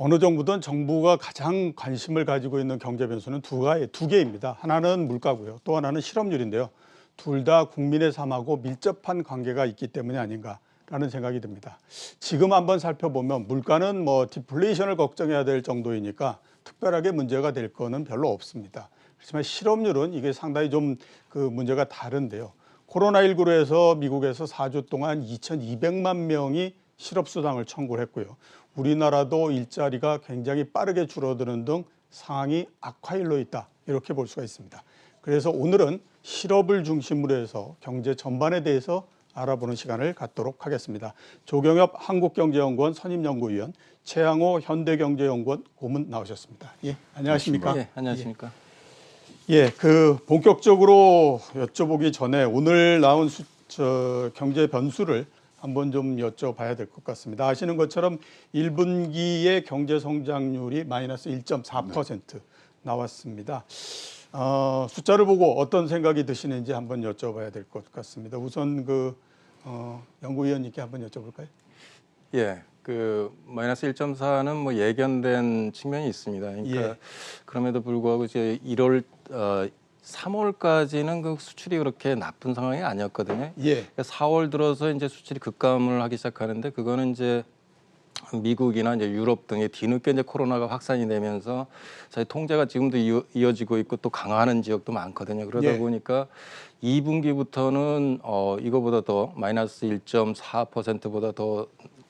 어느 정부든 정부가 가장 관심을 가지고 있는 경제 변수는 두 개입니다. 하나는 물가고요. 또 하나는 실업률인데요. 둘 다 국민의 삶하고 밀접한 관계가 있기 때문이 아닌가라는 생각이 듭니다. 지금 한번 살펴보면 물가는 디플레이션을 걱정해야 될 정도이니까 특별하게 문제가 될 거는 별로 없습니다. 그렇지만 실업률은 이게 상당히 좀 그 문제가 다른데요. 코로나19로 해서 미국에서 4주 동안 2,200만 명이 실업수당을 청구를 했고요. 우리나라도 일자리가 굉장히 빠르게 줄어드는 등 상황이 악화일로 있다, 이렇게 볼 수가 있습니다. 그래서 오늘은 실업을 중심으로 해서 경제 전반에 대해서 알아보는 시간을 갖도록 하겠습니다. 조경엽 한국경제연구원 선임연구위원, 최양호 현대경제연구원 고문 나오셨습니다. 예, 안녕하십니까? 예, 안녕하십니까? 예, 본격적으로 여쭤보기 전에 오늘 나온 경제 변수를 한번 좀 여쭤봐야 될 것 같습니다. 아시는 것처럼 1분기의 경제 성장률이 마이너스 1.4% 나왔습니다. 숫자를 보고 어떤 생각이 드시는지 한번 여쭤봐야 될 것 같습니다. 우선 연구위원님께 한번 여쭤볼까요? 예, 마이너스 1.4는 예견된 측면이 있습니다. 그러니까 예. 그럼에도 불구하고 이제 3월까지는 그 수출이 그렇게 나쁜 상황이 아니었거든요. 예. 그러니까 4월 들어서 이제 수출이 급감을 하기 시작하는데 그거는 이제 미국이나 이제 유럽 등에 뒤늦게 이제 코로나가 확산이 되면서 사실 통제가 지금도 이어지고 있고 또 강화하는 지역도 많거든요. 그러다 예. 보니까 2분기부터는 이거보다 더 마이너스 1.4%보다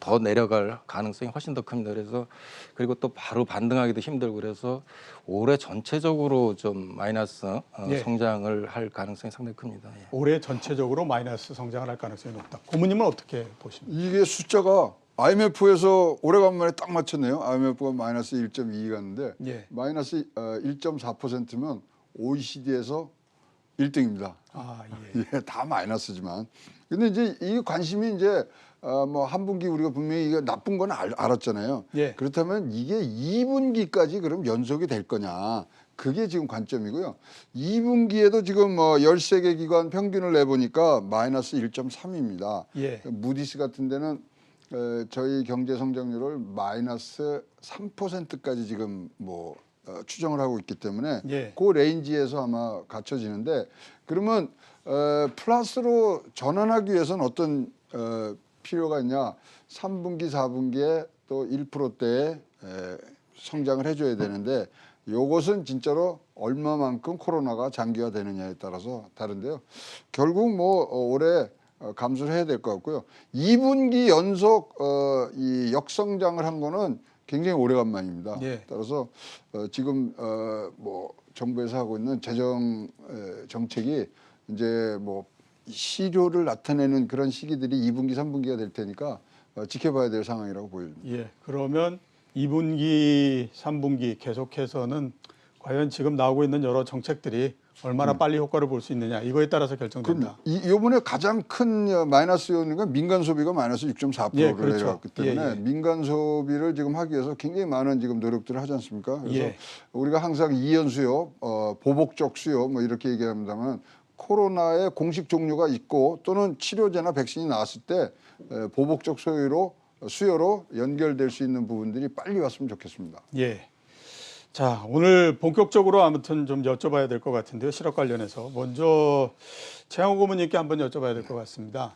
더 내려갈 가능성이 훨씬 더 큽니다. 그리고 또 바로 반등하기도 힘들고 그래서 올해 전체적으로 좀 마이너스 예. 성장을 할 가능성이 상당히 큽니다. 예. 올해 전체적으로 마이너스 성장을 할 가능성이 높다. 고모님은 어떻게 보십니까? 이게 숫자가 IMF에서 오래간만에 딱 맞췄네요. IMF가 마이너스 1.2 갔는데 예. 마이너스 1.4%면 OECD에서 1등입니다. 아, 예. 예, 다 마이너스지만. 근데 이제 이 관심이 이제 한 분기 우리가 분명히 이게 나쁜 건 알았잖아요. 예. 그렇다면 이게 2분기까지 그럼 연속이 될 거냐. 그게 지금 관점이고요. 2분기에도 지금 13개 기관 평균을 내보니까 마이너스 1.3입니다. 예. 무디스 같은 데는 저희 경제 성장률을 마이너스 3%까지 지금 추정을 하고 있기 때문에 예. 그 레인지에서 아마 갖춰지는데 그러면 플러스로 전환하기 위해서는 어떤 필요가 있냐? 3분기, 4분기에 또 1%대의 성장을 해줘야 되는데 요것은 진짜로 얼마만큼 코로나가 장기화되느냐에 따라서 다른데요. 결국 올해 감수를 해야 될 것 같고요. 2분기 연속 이 역성장을 한 거는 굉장히 오래간만입니다. 예. 따라서 지금 정부에서 하고 있는 재정 정책이 이제 실효를 나타내는 그런 시기들이 2분기, 3분기가 될 테니까 지켜봐야 될 상황이라고 보입니다. 예. 그러면 2분기, 3분기 계속해서는 과연 지금 나오고 있는 여러 정책들이 얼마나 빨리 효과를 볼 수 있느냐 이거에 따라서 결정된다. 이번에 가장 큰 마이너스 요인은 민간 소비가 마이너스 6.4%를 예, 그렇죠. 내려갔기 때문에 예, 예. 민간 소비를 지금 하기 위해서 굉장히 많은 지금 노력들을 하지 않습니까? 그래서 예. 우리가 항상 이연 수요, 보복적 수요 이렇게 얘기합니다만 코로나의 공식 종류가 있고 또는 치료제나 백신이 나왔을 때 보복적 수요로 연결될 수 있는 부분들이 빨리 왔으면 좋겠습니다. 예. 자, 오늘 본격적으로 아무튼 좀 여쭤봐야 될 것 같은데요. 실업 관련해서 먼저 최양호 고문님께 한번 여쭤봐야 될 것 같습니다.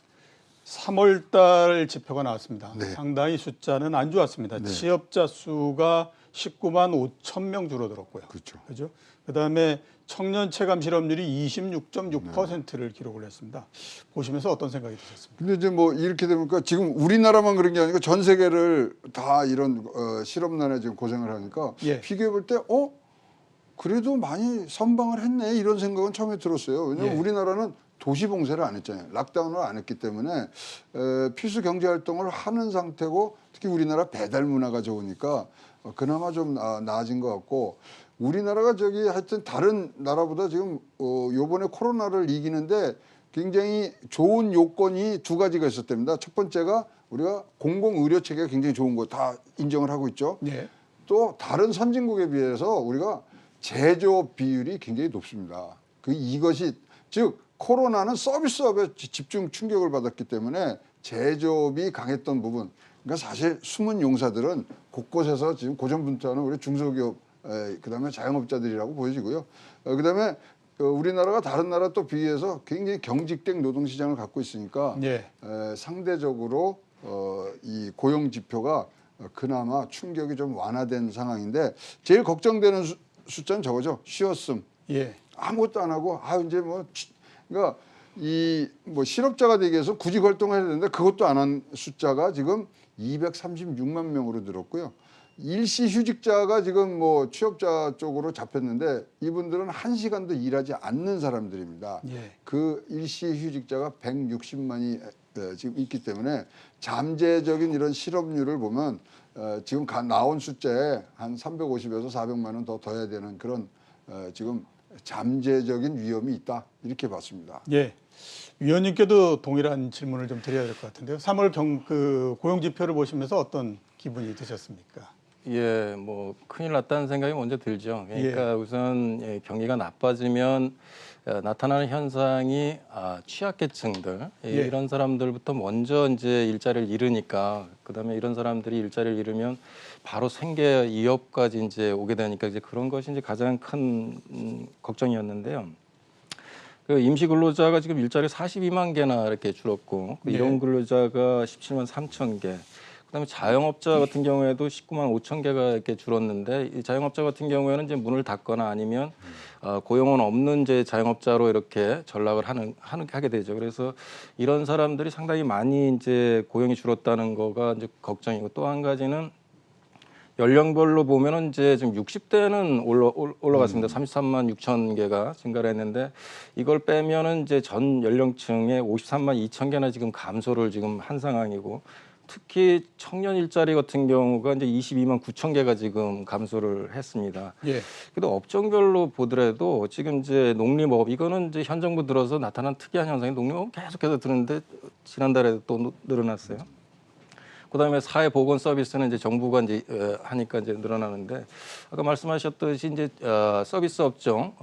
3월 달 지표가 나왔습니다. 네. 상당히 숫자는 안 좋았습니다. 네. 취업자 수가 19만 5천 명 줄어들었고요. 그렇죠. 그죠? 그다음에 청년 체감 실업률이 26.6%를 기록을 했습니다. 보시면서 어떤 생각이 드셨습니까? 근데 이제 이렇게 되니까 지금 우리나라만 그런 게 아니고 전 세계를 다 이런 실업난에 지금 고생을 하니까 예. 비교해 볼 때 그래도 많이 선방을 했네 이런 생각은 처음에 들었어요. 왜냐하면 예. 우리나라는 도시 봉쇄를 안 했잖아요. 락다운을 안 했기 때문에 필수 경제 활동을 하는 상태고 특히 우리나라 배달 문화가 좋으니까 그나마 좀 나아진 것 같고 우리나라가 하여튼 다른 나라보다 지금 요번에 코로나를 이기는데 굉장히 좋은 요건이 두 가지가 있었답니다. 첫 번째가 우리가 공공의료 체계가 굉장히 좋은 거 다 인정을 하고 있죠. 예. 또 다른 선진국에 비해서 우리가 제조업 비율이 굉장히 높습니다. 이것이 즉 코로나는 서비스업에 집중 충격을 받았기 때문에 제조업이 강했던 부분 그러니까 사실 숨은 용사들은 곳곳에서 지금 고전분투하는 우리 중소기업, 그다음에 자영업자들이라고 보여지고요. 그다음에 우리나라가 다른 나라 또 비해서 굉장히 경직된 노동시장을 갖고 있으니까 예. 상대적으로 이 고용 지표가 그나마 충격이 좀 완화된 상황인데 제일 걱정되는 숫자는 저거죠. 쉬었음. 예. 아무것도 안 하고 이제 뭐 그러니까 이 뭐 실업자가 되기 위해서 구직 활동을 해야 되는데 그것도 안 한 숫자가 지금 236만 명으로 늘었고요. 일시 휴직자가 지금 뭐 취업자 쪽으로 잡혔는데 이분들은 1시간도 일하지 않는 사람들입니다. 예. 그 일시 휴직자가 160만이 지금 있기 때문에 잠재적인 이런 실업률을 보면 지금 나온 숫자에 한 350에서 400만 원 더 더해야 되는 그런 지금 잠재적인 위험이 있다 이렇게 봤습니다. 예. 위원님께도 동일한 질문을 좀 드려야 될 것 같은데요. 3월 고용 지표를 보시면서 어떤 기분이 드셨습니까? 예, 뭐 큰일 났다는 생각이 먼저 들죠. 그러니까 우선 경기가 나빠지면 나타나는 현상이 취약계층들 이런 사람들부터 먼저 이제 일자리를 잃으니까 그다음에 이런 사람들이 일자리를 잃으면 바로 생계 위협까지 이제 오게 되니까 이제 그런 것이 이제 가장 큰 걱정이었는데요. 그 임시 근로자가 지금 일자리 42만 개나 이렇게 줄었고 일용 근로자가 17만 3천 개. 그다음에 자영업자 같은 경우에도 19만 5천 개가 이렇게 줄었는데 이 자영업자 같은 경우에는 이제 문을 닫거나 아니면 고용은 없는 이제 자영업자로 이렇게 전락을 하게 되죠. 그래서 이런 사람들이 상당히 많이 이제 고용이 줄었다는 거가 이제 걱정이고 또 한 가지는 연령별로 보면은 이제 지금 60대는 올라갔습니다. 33만 6천 개가 증가를 했는데 이걸 빼면은 이제 전 연령층의 53만 2천 개나 지금 감소를 지금 한 상황이고 특히 청년 일자리 같은 경우가 이제 22만 9천 개가 지금 감소를 했습니다. 예. 그래도 업종별로 보더라도 지금 이제 농림업 이거는 이제 현 정부 들어서 나타난 특이한 현상이 농림업 계속해서 드는데 지난달에 또 늘어났어요. 그다음에 사회보건 서비스는 이제 정부가 이제 하니까 이제 늘어나는데 아까 말씀하셨듯이 이제 서비스 업종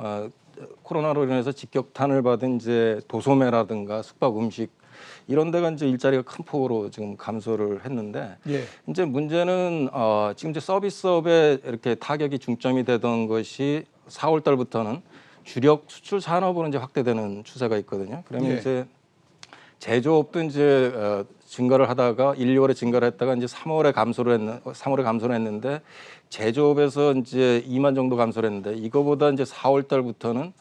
코로나로 인해서 직격탄을 받은 이제 도소매라든가 숙박 음식 이런 데가 이제 일자리가 큰 폭으로 지금 감소를 했는데 이제 문제는 지금 이제 서비스업에 이렇게 타격이 중점이 되던 것이 4월 달부터는 주력 수출 산업으로 이제 확대되는 추세가 있거든요. 그러면 이제 제조업도 이제 증가를 하다가 1, 2월에 증가를 했다가 이제 3월에 감소를 했는데 제조업에서 이제 2만 정도 감소를 했는데 이거보다 이제 4월 달부터는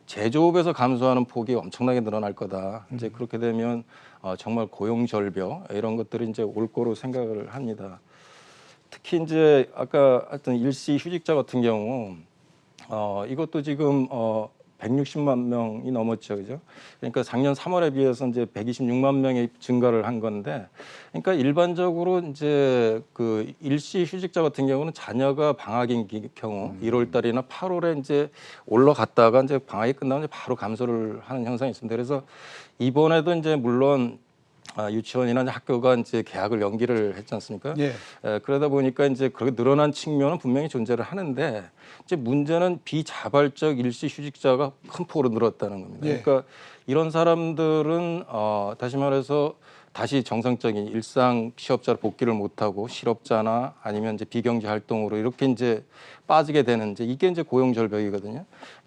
제조업에서 감소하는 폭이 엄청나게 늘어날 거다. 이제 그렇게 되면 정말 고용 절벽 이런 것들이 이제 올 거로 생각을 합니다. 특히 이제 아까 하여튼 일시 휴직자 같은 경우 이것도 지금 160만 명이 넘었죠, 그죠? 그러니까 작년 3월에 비해서 이제 126만 명이 증가를 한 건데, 그러니까 일반적으로 이제 그 일시 휴직자 같은 경우는 자녀가 방학인 경우 1월달이나 8월에 이제 올라갔다가 이제 방학이 끝나면 이제 바로 감소를 하는 현상이 있습니다. 그래서 이번에도 이제 물론 유치원이나 학교가 이제 개학을 연기를 했지 않습니까? 그러다 보니까 이제 그렇게 늘어난 측면은 분명히 존재를 하는데 이제 문제는 비자발적 일시 휴직자가 큰 폭으로 늘었다는 겁니다. 그러니까 이런 사람들은 다시 말해서 다시 정상적인 일상 취업자로 복귀를 못하고 실업자나 아니면 이제 비경제 활동으로 이렇게 이제 빠지게 되는 이게 이제 고용 절벽이거든요.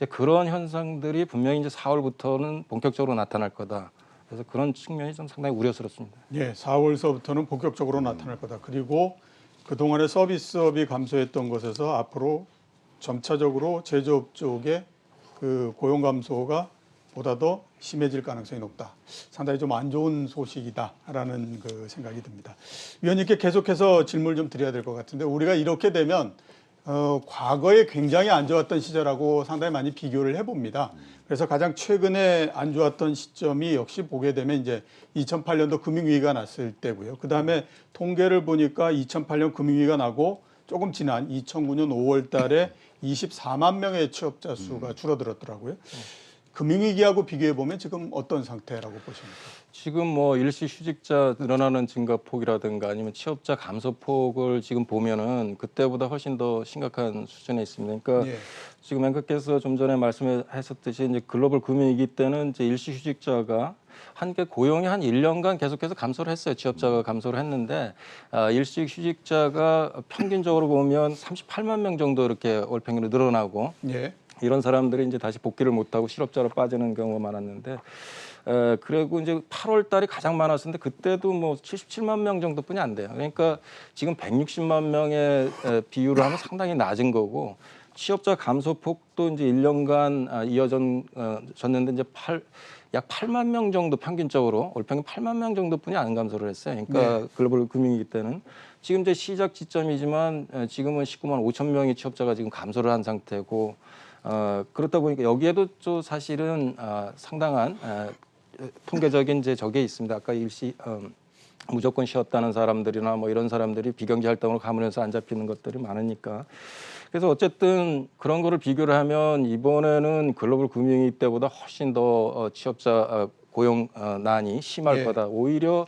그런 현상들이 분명히 이제 4월부터는 본격적으로 나타날 거다. 그래서 그런 측면이 좀 상당히 우려스럽습니다. 4월서부터는 본격적으로 나타날 거다. 그리고 그동안에 서비스업이 감소했던 것에서 앞으로 점차적으로 제조업 쪽에 그 고용 감소가 보다 더 심해질 가능성이 높다. 상당히 좀 안 좋은 소식이다라는 그 생각이 듭니다. 위원님께 계속해서 질문을 좀 드려야 될 것 같은데 우리가 이렇게 되면 과거에 굉장히 안 좋았던 시절하고 상당히 많이 비교를 해봅니다. 그래서 가장 최근에 안 좋았던 시점이 역시 보게 되면 이제 2008년도 금융위기가 났을 때고요. 그 다음에 통계를 보니까 2008년 금융위기가 나고 조금 지난 2009년 5월 달에 24만 명의 취업자 수가 줄어들었더라고요. 금융위기하고 비교해 보면 지금 어떤 상태라고 보십니까? 지금 뭐 일시휴직자 늘어나는 증가폭이라든가 아니면 취업자 감소폭을 지금 보면은 그때보다 훨씬 더 심각한 수준에 있습니다. 그러니까 예. 지금 앵커께서 좀 전에 말씀하셨듯이 이제 글로벌 금융위기 때는 이제 일시휴직자가 고용이 한 1년간 계속해서 감소를 했어요. 취업자가 감소를 했는데 일시휴직자가 평균적으로 보면 38만 명 정도 이렇게 월 평균으로 늘어나고 예. 이런 사람들이 이제 다시 복귀를 못하고 실업자로 빠지는 경우가 많았는데 그리고 이제 8월 달이 가장 많았었는데 그때도 뭐 77만 명 정도뿐이 안 돼요. 그러니까 지금 160만 명의 비율을 하면 상당히 낮은 거고 취업자 감소폭도 이제 1년간 이어졌는데 이제 약 8만 명 정도 평균적으로 월 평균 8만 명 정도뿐이 안 감소를 했어요. 그러니까 네. 글로벌 금융위기 때는 지금 이제 시작 지점이지만 지금은 19만 5천 명의 취업자가 지금 감소를 한 상태고 그렇다 보니까 여기에도 또 사실은 상당한 통계적인 이제 저게 있습니다. 아까 무조건 쉬었다는 사람들이나 뭐 이런 사람들이 비경제 활동으로 가면서 안 잡히는 것들이 많으니까. 그래서 어쨌든 그런 거를 비교를 하면 이번에는 글로벌 금융위기 때보다 훨씬 더 취업자 고용난이 심할 예. 거다. 오히려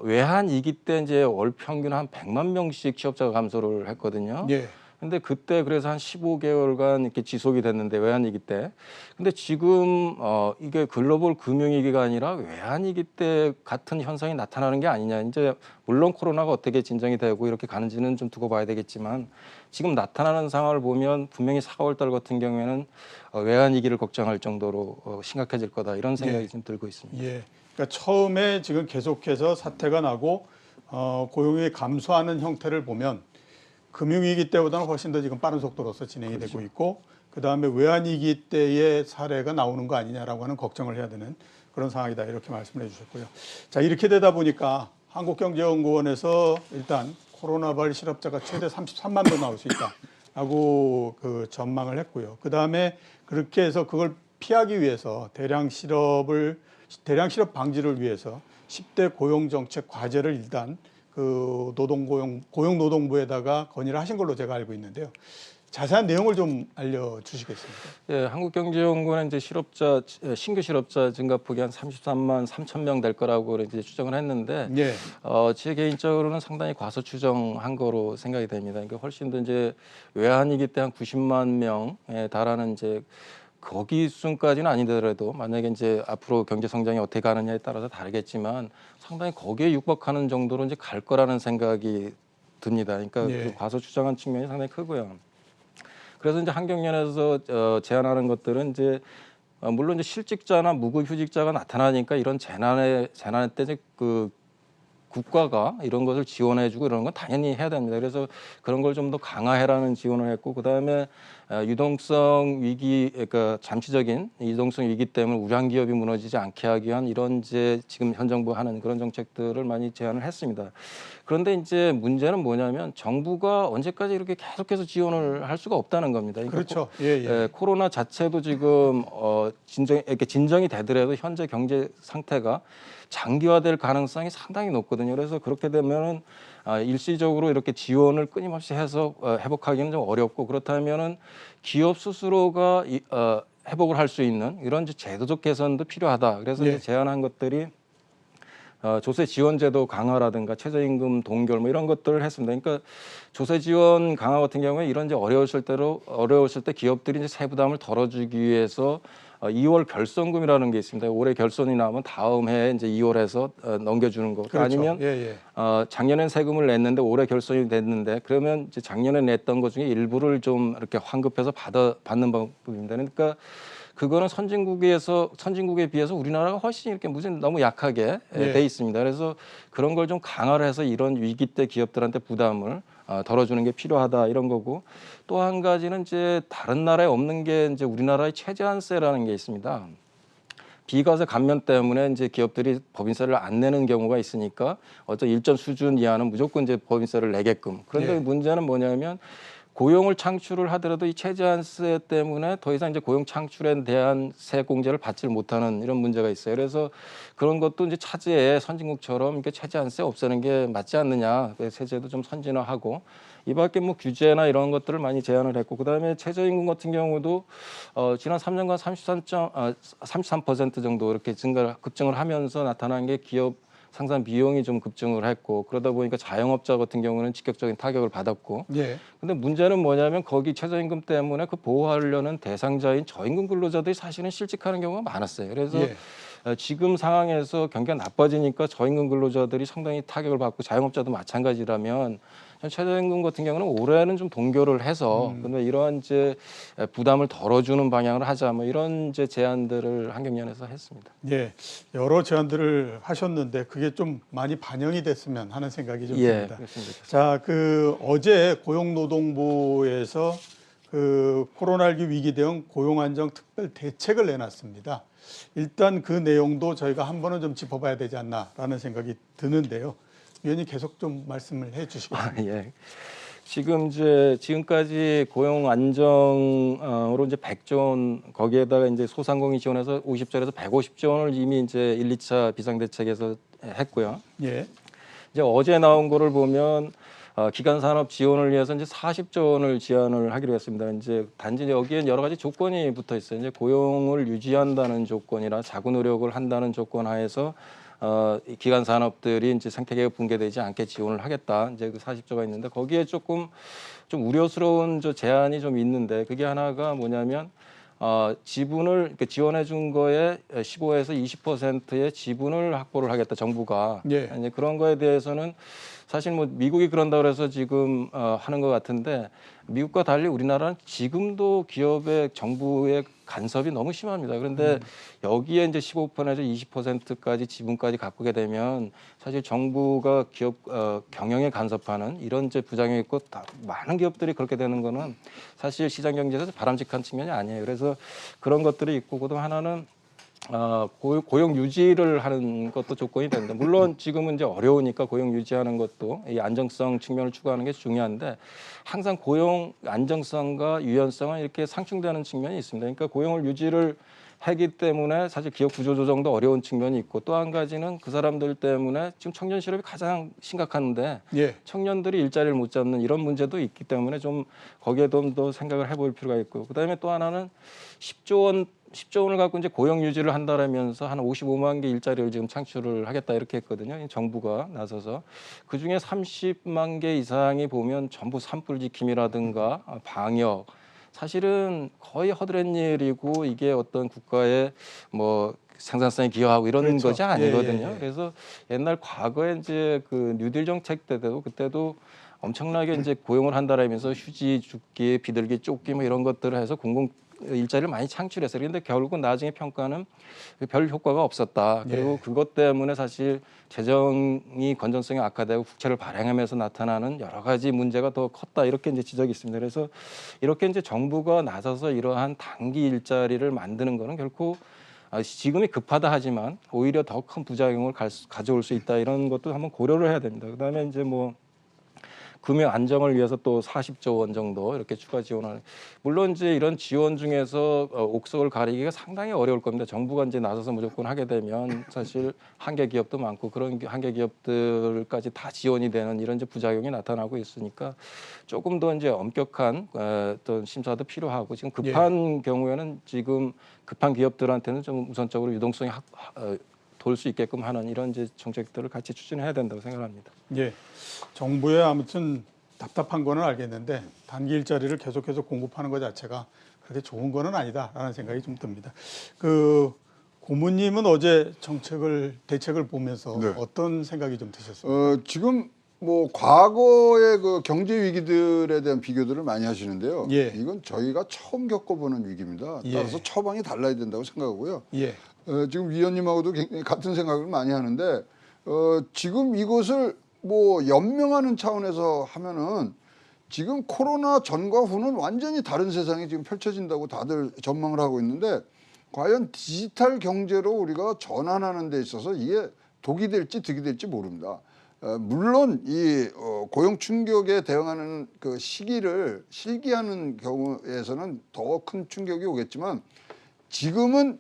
외환위기 때 이제 월 평균 한 100만 명씩 취업자가 감소를 했거든요. 예. 근데 그때 그래서 한 15개월간 이렇게 지속이 됐는데 외환위기 때. 근데 지금 이게 글로벌 금융위기가 아니라 외환위기 때 같은 현상이 나타나는 게 아니냐. 이제 물론 코로나가 어떻게 진정이 되고 이렇게 가는지는 좀 두고 봐야 되겠지만 지금 나타나는 상황을 보면 분명히 4월 달 같은 경우에는 외환위기를 걱정할 정도로 심각해질 거다. 이런 생각이 예. 좀 들고 있습니다. 예. 그러니까 처음에 지금 계속해서 사태가 나고 고용이 감소하는 형태를 보면 금융위기 때보다는 훨씬 더 지금 빠른 속도로서 진행이 되고 있고 그다음에 외환위기 때의 사례가 나오는 거 아니냐라고 하는 걱정을 해야 되는 그런 상황이다 이렇게 말씀을 해주셨고요. 자 이렇게 되다 보니까 한국경제연구원에서 일단 코로나발 실업자가 최대 33만 명 나올 수 있다라고 그 전망을 했고요. 그다음에 그렇게 해서 그걸 피하기 위해서 대량 실업 방지를 위해서 10대 고용정책 과제를 일단 그 고용노동부에다가 건의를 하신 걸로 제가 알고 있는데요. 자세한 내용을 좀 알려주시겠습니까? 예, 한국경제연구원은 이제 신규 실업자 증가폭이 한 33만 3천 명 될 거라고 이제 추정을 했는데, 예. 제 개인적으로는 상당히 과소 추정한 거로 생각이 됩니다. 그러니까 훨씬 더 이제 외환위기 때 한 90만 명에 달하는 이제 거기 수준까지는 아니더라도 만약에 이제 앞으로 경제 성장이 어떻게 가느냐에 따라서 다르겠지만 상당히 거기에 육박하는 정도로 이제 갈 거라는 생각이 듭니다. 그러니까 예. 그 과소 추정한 측면이 상당히 크고요. 그래서 이제 한경련에서 제안하는 것들은 이제 물론 이제 실직자나 무급휴직자가 나타나니까 이런 재난에 때 이제 그 국가가 이런 것을 지원해주고 이런 건 당연히 해야 됩니다. 그래서 그런 걸 좀 더 강화해라는 지원을 했고, 그 다음에 유동성 위기, 그러니까 잠시적인 유동성 위기 때문에 우량 기업이 무너지지 않게 하기 위한 이런 이제 지금 현 정부 하는 그런 정책들을 많이 제안을 했습니다. 그런데 이제 문제는 뭐냐면 정부가 언제까지 이렇게 계속해서 지원을 할 수가 없다는 겁니다. 그러니까 그렇죠. 예. 코로나 자체도 지금 이렇게 진정이 되더라도 현재 경제 상태가 장기화될 가능성이 상당히 높거든요. 그래서 그렇게 되면은 일시적으로 이렇게 지원을 끊임없이 해서 회복하기는 좀 어렵고, 그렇다면은 기업 스스로가 회복을 할 수 있는 이런 이제 제도적 개선도 필요하다. 그래서 예. 이제 제안한 것들이 조세 지원 제도 강화라든가 최저임금 동결 뭐 이런 것들을 했습니다. 그러니까 조세 지원 강화 같은 경우에 이런 이제 어려웠을 때 기업들이 이제 세부담을 덜어주기 위해서 2월 결손금이라는 게 있습니다. 올해 결손이 나오면 다음 해에 이제 2월에서 넘겨주는 거. 그렇죠. 아니면 작년엔 세금을 냈는데 올해 결손이 됐는데 그러면 이제 작년에 냈던 것 중에 일부를 좀 이렇게 환급해서 받는 방법입니다. 그러니까 그거는 선진국에 비해서 우리나라가 훨씬 이렇게 무슨 너무 약하게 돼 있습니다. 그래서 그런 걸 좀 강화를 해서 이런 위기 때 기업들한테 부담을 덜어주는 게 필요하다 이런 거고, 또 한 가지는 이제 다른 나라에 없는 게 이제 우리나라의 최저한세라는 게 있습니다. 비과세 감면 때문에 이제 기업들이 법인세를 안 내는 경우가 있으니까 어떤 일정 수준 이하는 무조건 이제 법인세를 내게끔. 그런데 문제는 뭐냐면 고용을 창출을 하더라도 이 최저한세 때문에 더 이상 이제 고용 창출에 대한 세액 공제를 받지 못하는 이런 문제가 있어요. 그래서 그런 것도 이제 차제에 선진국처럼 이렇게 최저한세 없애는 게 맞지 않느냐. 세제도 좀 선진화하고 이밖에 뭐 규제나 이런 것들을 많이 제안을 했고 그다음에 최저임금 같은 경우도 지난 3년간 33% 정도 이렇게 급증을 하면서 나타난 게 기업 상산 비용이 좀 급증을 했고 그러다 보니까 자영업자 같은 경우는 직접적인 타격을 받았고 예. 근데 문제는 뭐냐면 거기 최저임금 때문에 그 보호하려는 대상자인 저임금 근로자들이 사실은 실직하는 경우가 많았어요. 그래서 예. 지금 상황에서 경기가 나빠지니까 저임금 근로자들이 상당히 타격을 받고 자영업자도 마찬가지라면 최저임금 같은 경우는 올해는 좀 동결을 해서 근데 이러한 이제 부담을 덜어주는 방향으로 하자 뭐 이런 이제 제안들을 환경연에서 했습니다. 예, 여러 제안들을 하셨는데 그게 좀 많이 반영이 됐으면 하는 생각이 좀 예, 듭니다. 그렇습니다. 자, 그 어제 고용노동부에서 그 코로나19 위기 대응 고용안정 특별 대책을 내놨습니다. 일단 그 내용도 저희가 한 번은 좀 짚어봐야 되지 않나라는 생각이 드는데요. 위원님 계속 좀 말씀을 해주시겠습니다. 예. 지금 이제 지금까지 고용 안정으로 이제 100조 원 거기에다가 이제 소상공인 지원해서 50조에서 150조 원을 이미 이제 1, 2차 비상대책에서 했고요. 예, 이제 어제 나온 거를 보면 기간 산업 지원을 위해서 이제 40조 원을 지원을 하기로 했습니다. 이제 단지 여기엔 여러 가지 조건이 붙어 있어요. 이제 고용을 유지한다는 조건이나 자구 노력을 한다는 조건 하에서 이 기간 산업들이 이제 생태계가 붕괴되지 않게 지원을 하겠다. 이제 그 40조가 있는데 거기에 조금 좀 우려스러운 저 제안이 좀 있는데 그게 하나가 뭐냐면 지분을 이렇게 지원해 준 거에 15에서 20%의 지분을 확보를 하겠다 정부가. 예. 이제 그런 거에 대해서는 사실 뭐 미국이 그런다 그래서 지금 하는 것 같은데 미국과 달리 우리나라는 지금도 기업의 정부의 간섭이 너무 심합니다. 그런데 여기에 이제 15%에서 20%까지 지분까지 가꾸게 되면 사실 정부가 기업 경영에 간섭하는 이런 이제 부작용이 있고 많은 기업들이 그렇게 되는 거는 사실 시장 경제에서 바람직한 측면이 아니에요. 그래서 그런 것들이 있고 그다음 하나는 고용 유지를 하는 것도 조건이 됩니다. 물론 지금은 이제 어려우니까 고용 유지하는 것도 이 안정성 측면을 추구하는 게 중요한데 항상 고용 안정성과 유연성은 이렇게 상충되는 측면이 있습니다. 그러니까 고용을 유지를 하기 때문에 사실 기업 구조 조정도 어려운 측면이 있고 또 한 가지는 그 사람들 때문에 지금 청년 실업이 가장 심각한데 예, 청년들이 일자리를 못 잡는 이런 문제도 있기 때문에 좀 거기에 좀 더 생각을 해볼 필요가 있고 그다음에 또 하나는 10조 원을 갖고 이제 고용 유지를 한다라면서 한 55만 개 일자리를 지금 창출을 하겠다 이렇게 했거든요. 정부가 나서서 그 중에 30만 개 이상이 보면 전부 산불 지킴이라든가 방역 사실은 거의 허드렛 일이고 이게 어떤 국가의 뭐 생산성에 기여하고 이런 그렇죠. 것이 아니거든요. 예, 예, 예. 그래서 옛날 과거에 이제 그 뉴딜 정책 때도 그때도 엄청나게 이제 고용을 한다라면서 휴지, 죽기, 비둘기, 쫓기 뭐 이런 것들을 해서 공공 일자리를 많이 창출했어요. 그런데 결국 나중에 평가는 별 효과가 없었다. 그리고 예. 그것 때문에 사실 재정이 건전성이 악화되고 국채를 발행하면서 나타나는 여러 가지 문제가 더 컸다. 이렇게 이제 지적이 있습니다. 그래서 이렇게 이제 정부가 나서서 이러한 단기 일자리를 만드는 거는 결코 지금이 급하다 하지만 오히려 더 큰 부작용을 가져올 수 있다. 이런 것도 한번 고려를 해야 됩니다. 그다음에 이제 뭐 금융 안정을 위해서 또 40조 원 정도 이렇게 추가 지원을 물론 이제 이런 지원 중에서 옥석을 가리기가 상당히 어려울 겁니다. 정부가 이제 나서서 무조건 하게 되면 사실 한계 기업도 많고 그런 한계 기업들까지 다 지원이 되는 이런 이제 부작용이 나타나고 있으니까 조금 더 이제 엄격한 어떤 심사도 필요하고 지금 급한 경우에는 지금 급한 기업들한테는 좀 우선적으로 유동성이 돌 수 있게끔 하는 이런 이제 정책들을 같이 추진해야 된다고 생각합니다. 예, 정부에 아무튼 답답한 거는 알겠는데 단기 일자리를 계속해서 공급하는 것 자체가 그렇게 좋은 거는 아니다라는 생각이 좀 듭니다. 그 고모님은 어제 대책을 보면서 네. 어떤 생각이 좀 드셨습니까? 지금 뭐 과거의 그 경제 위기들에 대한 비교들을 많이 하시는데요. 예. 이건 저희가 처음 겪어보는 위기입니다. 예. 따라서 처방이 달라야 된다고 생각하고요. 예, 지금 위원님하고도 굉장히 같은 생각을 많이 하는데 지금 이것을 뭐 연명하는 차원에서 하면은 지금 코로나 전과 후는 완전히 다른 세상이 지금 펼쳐진다고 다들 전망을 하고 있는데 과연 디지털 경제로 우리가 전환하는 데 있어서 이게 독이 될지 득이 될지 모릅니다. 물론 이 고용 충격에 대응하는 그 시기를 실기하는 경우에서는 더 큰 충격이 오겠지만 지금은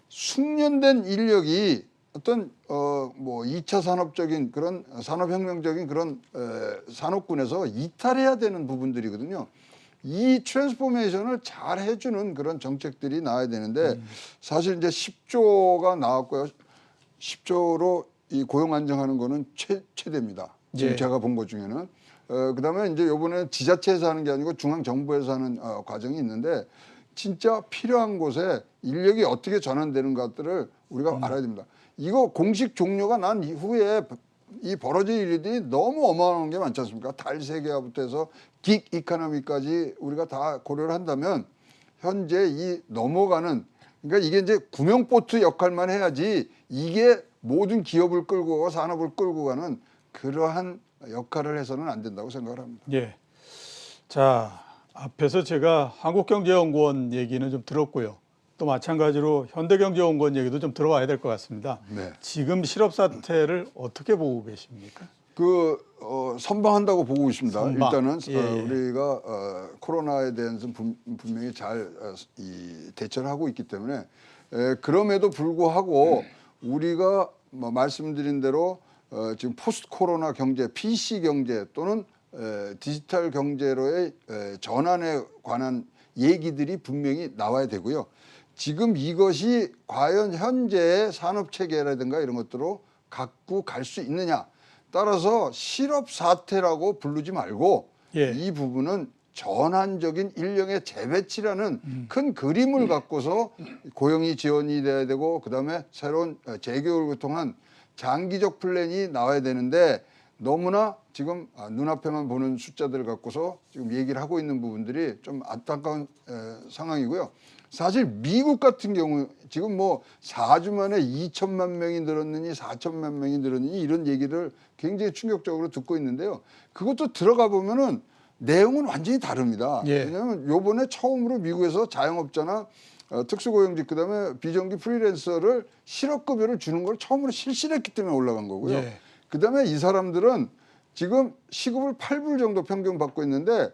숙련된 인력이 어떤 뭐 2차 산업적인 그런 산업혁명적인 그런 산업군에서 이탈해야 되는 부분들이거든요. 이 트랜스포메이션을 잘 해주는 그런 정책들이 나와야 되는데 사실 이제 10조가 나왔고요. 10조로 이 고용 안정하는 거는 최대입니다. 지금 예. 제가 본 것 중에는. 그다음에 이제 요번에 지자체에서 하는 게 아니고 중앙정부에서 하는 과정이 있는데 진짜 필요한 곳에 인력이 어떻게 전환되는 것들을 우리가 알아야 됩니다. 이거 공식 종료가 난 이후에 이 벌어질 일들이 너무 어마어마한 게 많지 않습니까? 탈세계화부터 해서 긱 이코노미까지 우리가 다 고려를 한다면 현재 이 넘어가는 그러니까 이게 이제 구명보트 역할만 해야지 이게 모든 기업을 끌고 가고 산업을 끌고 가는 그러한 역할을 해서는 안 된다고 생각을 합니다. 예. 자, 앞에서 제가 한국경제연구원 얘기는 좀 들었고요. 또 마찬가지로 현대경제연구원 얘기도 좀 들어와야 될 것 같습니다. 네. 지금 실업 사태를 어떻게 보고 계십니까? 선방한다고 보고 있습니다. 선방. 일단은 예. 우리가 코로나에 대해서 분명히 잘 대처를 하고 있기 때문에 그럼에도 불구하고 우리가 뭐 말씀드린 대로 지금 포스트 코로나 경제, PC 경제 또는 디지털 경제로의 전환에 관한 얘기들이 분명히 나와야 되고요. 지금 이것이 과연 현재의 산업 체계라든가 이런 것들로 갖고 갈 수 있느냐. 따라서 실업 사태라고 부르지 말고 예. 이 부분은 전환적인 인력의 재배치라는 큰 그림을 갖고서 고용이 지원이 돼야 되고 그다음에 새로운 재교육을 통한 장기적 플랜이 나와야 되는데 너무나 지금 눈앞에만 보는 숫자들을 갖고서 지금 얘기를 하고 있는 부분들이 좀 안타까운 상황이고요. 사실 미국 같은 경우 지금 뭐 4주 만에 2천만 명이 늘었느니 4천만 명이 늘었느니 이런 얘기를 굉장히 충격적으로 듣고 있는데요. 그것도 들어가 보면은 내용은 완전히 다릅니다. 예. 왜냐하면 요번에 처음으로 미국에서 자영업자나 특수고용직 그다음에 비정규 프리랜서를 실업급여를 주는 걸 처음으로 실시했기 때문에 올라간 거고요. 예. 그다음에 이 사람들은 지금 시급을 8불 정도 평균 받고 있는데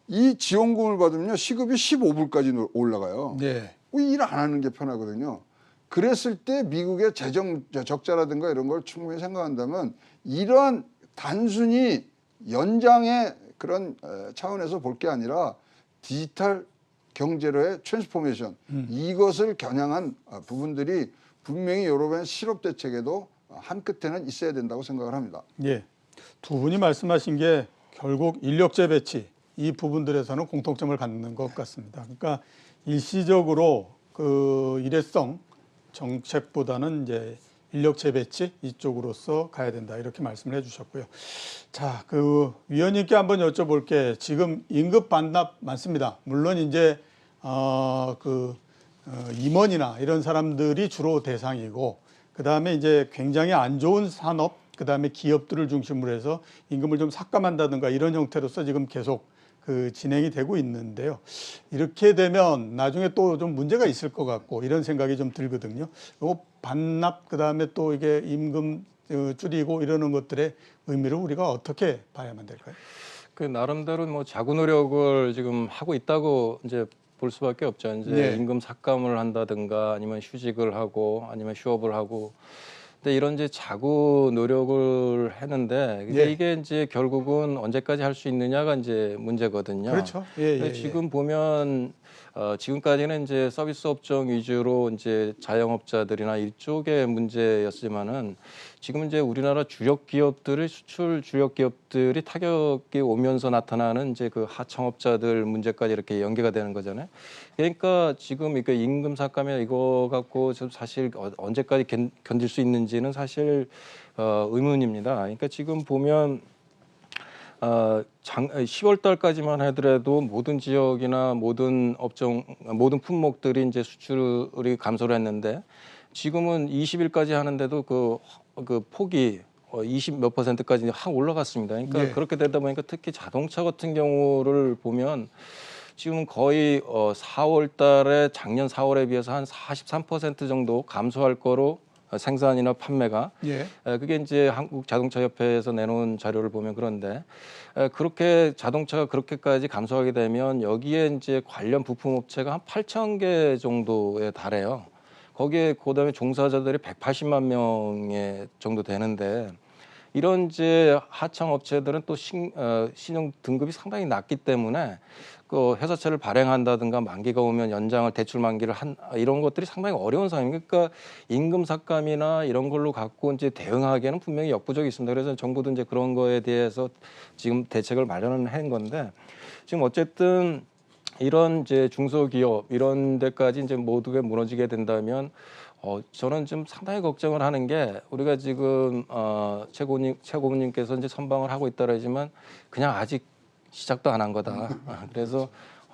이 지원금을 받으면 시급이 15불까지 올라가요. 네. 일 안 하는 게 편하거든요. 그랬을 때 미국의 재정 적자라든가 이런 걸 충분히 생각한다면 이러한 단순히 연장의 그런 차원에서 볼 게 아니라 디지털 경제로의 트랜스포메이션 이것을 겨냥한 부분들이 분명히 여러분의 실업 대책에도 한 끝에는 있어야 된다고 생각을 합니다. 예. 두 분이 말씀하신 게 결국 인력 재배치 이 부분들에서는 공통점을 갖는 것 같습니다. 그러니까 일시적으로 그 일회성 정책보다는 이제 인력 재배치 이쪽으로서 가야 된다 이렇게 말씀을 해주셨고요. 자, 그 위원님께 한번 여쭤볼게. 지금 임금 반납 많습니다. 물론 이제 임원이나 이런 사람들이 주로 대상이고, 그 다음에 이제 굉장히 안 좋은 산업, 그 다음에 기업들을 중심으로 해서 임금을 좀 삭감한다든가 이런 형태로서 지금 계속 그 진행이 되고 있는데요. 이렇게 되면 나중에 또 좀 문제가 있을 것 같고 이런 생각이 좀 들거든요. 요 반납 그다음에 또 이게 임금 줄이고 이러는 것들의 의미를 우리가 어떻게 봐야만 될까요? 그 나름대로 뭐 자구 노력을 지금 하고 있다고 이제 볼 수밖에 없죠. 이제 네. 임금 삭감을 한다든가 아니면 휴직을 하고 아니면 휴업을 하고. 근데 이런 이제 자구 노력을 했는데 예. 이게 이제 결국은 언제까지 할 수 있느냐가 이제 문제거든요. 그렇죠. 예, 예, 지금 보면 지금까지는 이제 서비스 업종 위주로 이제 자영업자들이나 이쪽의 문제였지만은 지금 이제 우리나라 주력 기업들의 수출 주력 기업들이 타격이 오면서 나타나는 이제 그 하청업자들 문제까지 이렇게 연계가 되는 거잖아요. 그러니까 지금 이거 임금 삭감이나 이거 갖고 좀 사실 언제까지 견딜 수 있는지는 사실 의문입니다. 그러니까 지금 보면 10월 달까지만 하더라도 모든 지역이나 모든 업종, 모든 품목들이 이제 수출이 감소를 했는데 지금은 20일까지 하는데도 그 폭이 20 몇 %까지 확 올라갔습니다. 그러니까 예. 그렇게 되다 보니까 특히 자동차 같은 경우를 보면 지금 거의 4월 달에 작년 4월에 비해서 한 43% 정도 감소할 거로 생산이나 판매가 예. 그게 이제 한국자동차협회에서 내놓은 자료를 보면 그런데 그렇게 자동차가 그렇게까지 감소하게 되면 여기에 이제 관련 부품 업체가 한 8천 개 정도에 달해요. 거기에 그다음에 종사자들이 180만 명의 정도 되는데 이런 이제 하청 업체들은 또 신용 등급이 상당히 낮기 때문에 그 회사채를 발행한다든가 만기가 오면 연장을 대출 만기를 이런 것들이 상당히 어려운 상황입니다. 그러니까 임금 삭감이나 이런 걸로 갖고 이제 대응하기에는 분명히 역부족이 있습니다. 그래서 정부도 이제 그런 거에 대해서 지금 대책을 마련을 한 건데 지금 어쨌든 이런 이제 중소기업 이런 데까지 이제 모두가 무너지게 된다면 저는 좀 상당히 걱정을 하는 게 우리가 지금 최고님께서 이제 선방을 하고 있다 그러지만 그냥 아직 시작도 안 한 거다. 그래서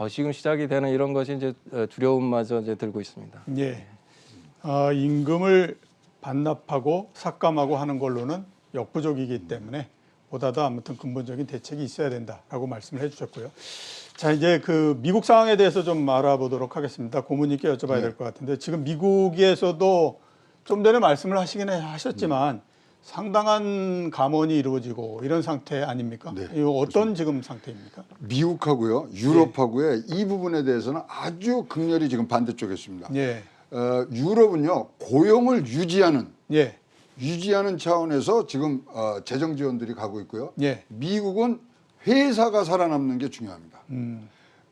지금 시작이 되는 이런 것이 이제 두려움마저 이제 들고 있습니다. 예. 임금을 반납하고 삭감하고 하는 걸로는 역부족이기 때문에 보다도 아무튼 근본적인 대책이 있어야 된다라고 말씀을 해주셨고요. 자, 이제 그 미국 상황에 대해서 좀 알아보도록 하겠습니다. 고문님께 여쭤봐야 될 것 같은데 지금 미국에서도 좀 전에 말씀을 하시긴 하셨지만 상당한 감원이 이루어지고 이런 상태 아닙니까? 네, 이거 어떤 지금 상태입니까? 미국하고요, 유럽하고의 이 부분에 대해서는 아주 극렬히 지금 반대쪽에 있습니다. 예. 유럽은요, 고용을 유지하는 예. 차원에서 지금 재정 지원들이 가고 있고요. 예. 미국은 회사가 살아남는 게 중요합니다.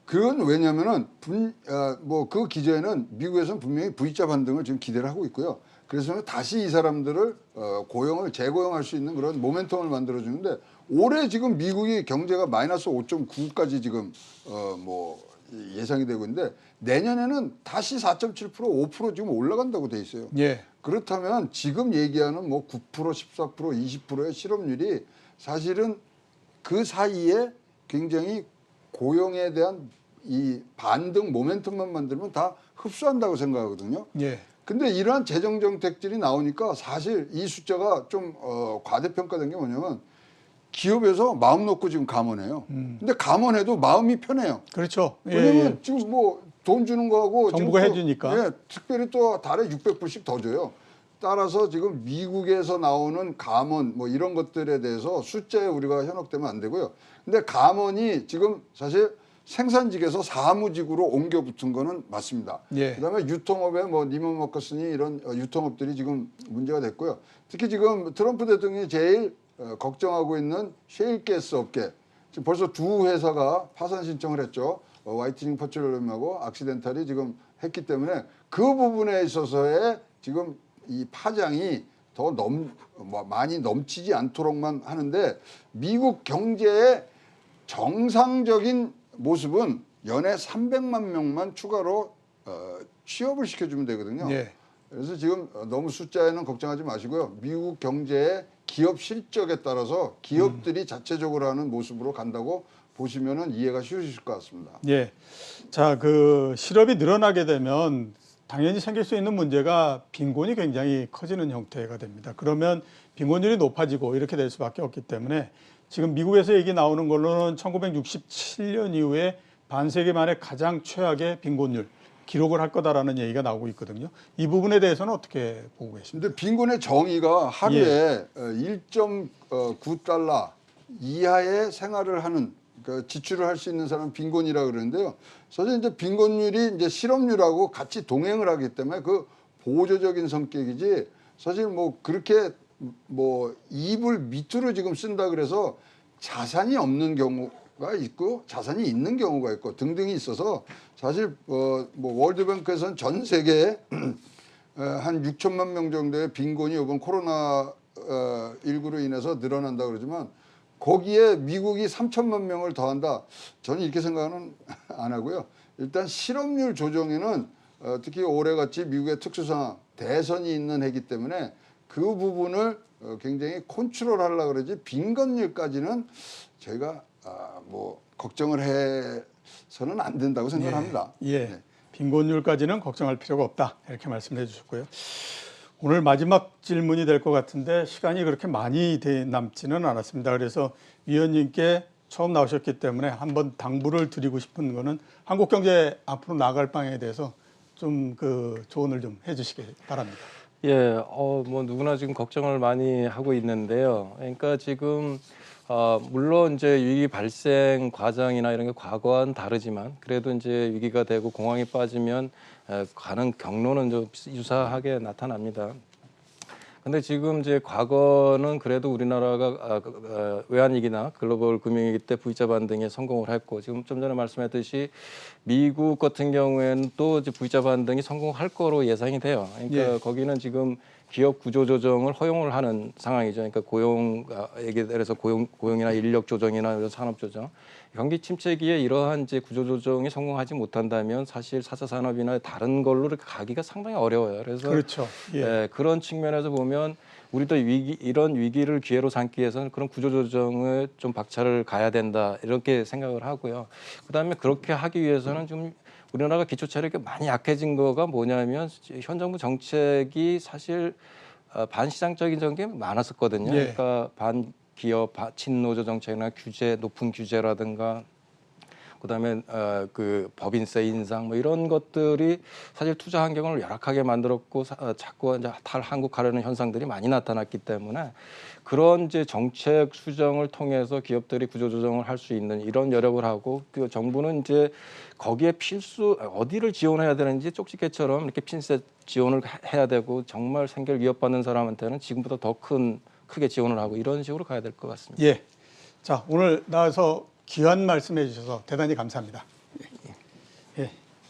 그건 왜냐면은 그 기저에는 미국에서는 분명히 V자 반등을 지금 기대를 하고 있고요. 그래서 다시 이 사람들을 고용을 재고용할 수 있는 그런 모멘텀을 만들어 주는데 올해 지금 미국이 경제가 마이너스 5.9까지 지금 예상이 되고 있는데 내년에는 다시 4.7% 5% 지금 올라간다고 돼 있어요. 예. 그렇다면 지금 얘기하는 9%, 14%, 20%의 실업률이 사실은 그 사이에 굉장히 고용에 대한 이 반등 모멘텀만 만들면 다 흡수한다고 생각하거든요. 예. 근데 이러한 재정 정책들이 나오니까 사실 이 숫자가 좀 과대평가된 게 뭐냐면 기업에서 마음 놓고 지금 감원해요. 근데 감원해도 마음이 편해요. 그렇죠. 왜냐면 지금 돈 주는 거하고 정부가 지금 해주니까. 특별히 또 달에 600불씩 더 줘요. 따라서 지금 미국에서 나오는 감원 이런 것들에 대해서 숫자에 우리가 현혹되면 안 되고요. 근데 감원이 지금 사실 생산직에서 사무직으로 옮겨 붙은 거는 맞습니다. 예. 그다음에 유통업에 니먼 워커스니 이런 유통업들이 지금 문제가 됐고요. 특히 지금 트럼프 대통령이 제일 걱정하고 있는 셰일가스 업계 지금 벌써 두 회사가 파산 신청을 했죠. 화이트닝 퍼트롤리움하고 악시덴탈이 지금 했기 때문에 그 부분에 있어서의 지금 이 파장이 더 많이 넘치지 않도록만 하는데 미국 경제의 정상적인 모습은 연에 300만 명만 추가로 취업을 시켜주면 되거든요. 예. 그래서 지금 너무 숫자에는 걱정하지 마시고요. 미국 경제의 기업 실적에 따라서 기업들이 자체적으로 하는 모습으로 간다고 보시면은 이해가 쉬우실 것 같습니다. 예. 자, 그 실업이 늘어나게 되면 당연히 생길 수 있는 문제가 빈곤이 굉장히 커지는 형태가 됩니다. 그러면 빈곤율이 높아지고 이렇게 될 수밖에 없기 때문에 지금 미국에서 얘기 나오는 걸로는 1967년 이후에 반세기 만에 가장 최악의 빈곤율 기록을 할 거다라는 얘기가 나오고 있거든요. 이 부분에 대해서는 어떻게 보고 계십니까? 근데 빈곤의 정의가 하루에 1.9달러 이하의 생활을 하는 지출을 할 수 있는 사람은 빈곤이라 그러는데요. 사실 이제 빈곤율이 이제 실업률하고 같이 동행을 하기 때문에 그 보조적인 성격이지 사실 그렇게 이불 밑으로 지금 쓴다 그래서 자산이 없는 경우가 있고 자산이 있는 경우가 있고 등등이 있어서 사실 월드뱅크에서는 전 세계에 한 6천만 명 정도의 빈곤이 이번 코로나 19로 인해서 늘어난다 그러지만 거기에 미국이 3천만 명을 더한다. 저는 이렇게 생각은 안 하고요. 일단 실업률 조정에는 특히 올해같이 미국의 특수상황, 대선이 있는 해기 때문에 그 부분을 굉장히 컨트롤하려고 그러지 빈곤율까지는 저희가 걱정을 해서는 안 된다고 생각합니다. 예. 네. 빈곤율까지는 걱정할 필요가 없다. 이렇게 말씀해 주셨고요. 오늘 마지막 질문이 될 것 같은데 시간이 그렇게 많이 남지는 않았습니다. 그래서 위원님께 처음 나오셨기 때문에 한번 당부를 드리고 싶은 거는 한국 경제 앞으로 나갈 방향에 대해서 좀 그 조언을 좀 해주시기 바랍니다. 예, 뭐 누구나 지금 걱정을 많이 하고 있는데요. 그러니까 지금 물론 이제 위기 발생 과정이나 이런 게 과거와는 다르지만 그래도 이제 위기가 되고 공황에 빠지면 가는 경로는 좀 유사하게 나타납니다. 근데 지금 이제 과거는 그래도 우리나라가 외환위기나 글로벌 금융위기 때 V자 반등에 성공을 했고 지금 좀 전에 말씀했듯이 미국 같은 경우에는 또 이제 V자 반등이 성공할 거로 예상이 돼요. 그러니까 예. 거기는 지금 기업 구조 조정을 허용을 하는 상황이죠. 그러니까 고용에 대해서 고용이나 인력 조정이나 이런 산업 조정, 경기 침체기에 이러한 이제 구조 조정이 성공하지 못한다면 사실 4차 산업이나 다른 걸로 이렇게 가기가 상당히 어려워요. 그래서 그렇죠. 예. 그런 측면에서 보면 우리도 이런 위기를 기회로 삼기 위해서는 그런 구조조정을 좀 박차를 가야 된다 이렇게 생각을 하고요. 그다음에 그렇게 하기 위해서는 좀 우리나라가 기초 체력이 많이 약해진 거가 뭐냐면 현 정부 정책이 사실 반시장적인 게 많았었거든요. 예. 그러니까 반기업, 친노조 정책이나 규제, 높은 규제라든가 그다음에 그 법인세 인상 뭐 이런 것들이 사실 투자 환경을 열악하게 만들었고 자꾸 이제 탈한국화라는 현상들이 많이 나타났기 때문에 그런 이제 정책 수정을 통해서 기업들이 구조조정을 할 수 있는 이런 여력을 하고 그 정부는 이제 거기에 필수 어디를 지원해야 되는지 쪽집게처럼 이렇게 핀셋 지원을 해야 되고 정말 생계를 위협받는 사람한테는 지금보다 더 크게 지원을 하고 이런 식으로 가야 될 것 같습니다. 예. 자, 오늘 나와서 귀한 말씀해 주셔서 대단히 감사합니다.